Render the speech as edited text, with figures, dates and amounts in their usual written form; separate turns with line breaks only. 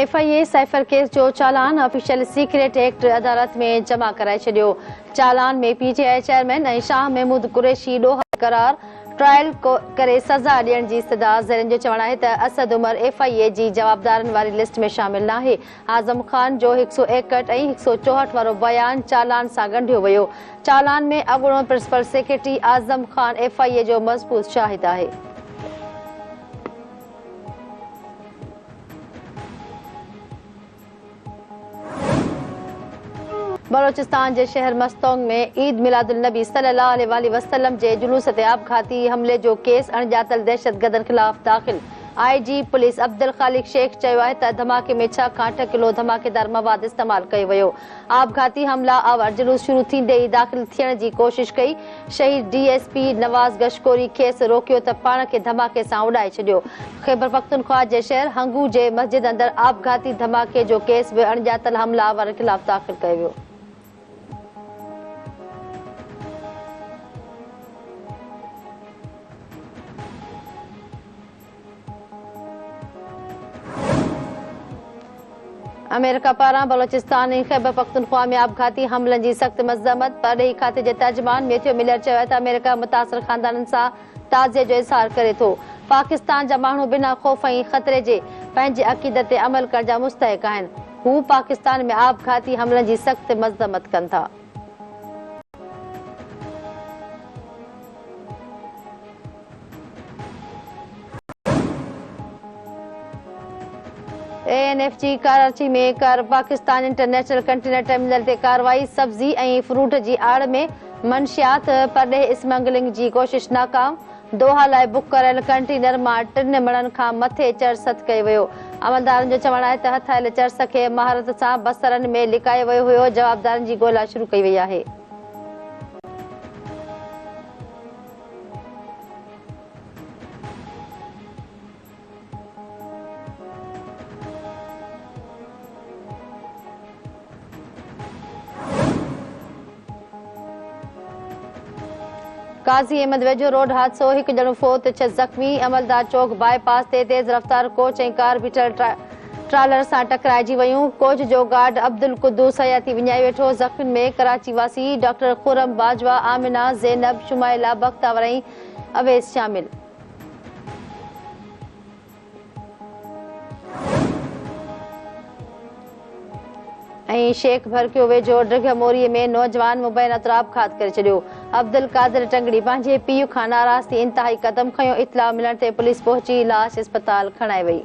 FIA cipher case जो चालान official secret act अदालत में जमा कराए छॾियो। चालान में PTI चेयरमैन ऐं शाह महमूद कुरैशी ॾोह करार ट्रायल करे सज़ा ॾियण जी इस्तदा। ज़रीन जो चवणु आहे त असद उमर FIA जी जवाबदारनि वारी लिस्ट में शामिल नाहे। आज़म ख़ान जो 161 ऐं 164 वारो बयान चालान सां ॻंढियो वियो। चालान में अॻूणो प्रिंसिपल सेक्रेटरी आज़म ख़ान FIA जो मज़बूत शाहिद आहे। बलोचिस्तान के शहर मस्तोंग में ईद मिलादुल नबी सल्लल्लाहु अलैहि वसल्लम के जुलूस ते आपघाती हमले जो केस अणॼातल दहशतगर्दनि खिलाफ दाख़िल। IG पुलिस अब्दुल खालिक शेख चयो आहे त धमाके में 6 खां 8 किलो धमाकेदार मवाद इस्तेमाल कयो वियो। आपघाती हमला आवर जुलूस शुरू थींदे ई दाख़िल थियण जी कोशिश कई। शहीद DSP नवाज़ गशकोरी खेसि रोकियो त पाण खे धमाके सां उॾाए छॾियो। ख़ैबर पख्तूनख्वा जे शहर हंगू जे मस्जिद अंदर आपघाती धमाके जो केस बि अणॼातल हमलावर खिलाफ दाख़िल कयो वियो। अमेरिका पारां बलोचिस्तान ऐं ख़ैबर पख्तूनख्वा में आपघाती हमलनि जी सख़्त मज़म्मत। परॾेही खाते जे तर्जुमान मैथ्यू मिलर चयो आहे त अमेरिका मुतासिर ख़ानदाननि सां ताज़ियत जो इज़हार करे थो। पाकिस्तान जा माण्हू बिना ख़ौफ़ ऐं ख़तरे जे पंहिंजे अक़ीदत ते अमल करण जा मुस्तहिक़ आहिनि। हू पाकिस्तान में आपघाती हमलनि जी सख़्त मज़म्मत कनि था। ANFG कराची में पाकिस्तान इंटरनेशनल कंटेनर टर्मिनल ते कार्रवाई। सब्जी ऐं फ्रूट जी आड़ में मंशियात परॾेह स्मगलिंग जी कोशिश नाकाम। दोहा लाइ बुक कयल कंटेनर मां 3 मणनि खां मथे चर्स हथ कयो वियो। अमलदारनि जो चवणु आहे त हथायल चर्स खे महारत सां बसरनि में लिकायो वियो हुयो। जवाबदारनि जी ॻोल्हा शुरू कई वई आहे। काज़ी अहमद वेझो रोड हादसो, 1 ॼणो फोत 6 ज़ख़्मी। अमलदार चौक बाईपास ते तेज़ रफ़्तार कोच ऐं कार बीठल ट्रालर सां टकराइजी वयूं। कोच जो गार्ड अब्दुल कुद्दूस हयाती विञाई वेठो। ज़ख़्मियुनि में कराची वासी डॉक्टर खुरम बाजवा, आमिना, ज़ैनब, शुमाइला बख्तावर ऐं अवैस शामिल। ऐं शेख भरकियो वेझो ड्रिघमोरीअ में नौजवान मुबैन अतराब आपघात करे छॾियो। अब्दुल कादिर टंगड़ी पंहिंजे पीउ खां नाराज़ थी इंतहाई क़दम खयो। इतला मिलण ते पुलिस पहुची लाश अस्पताल खणाए वई।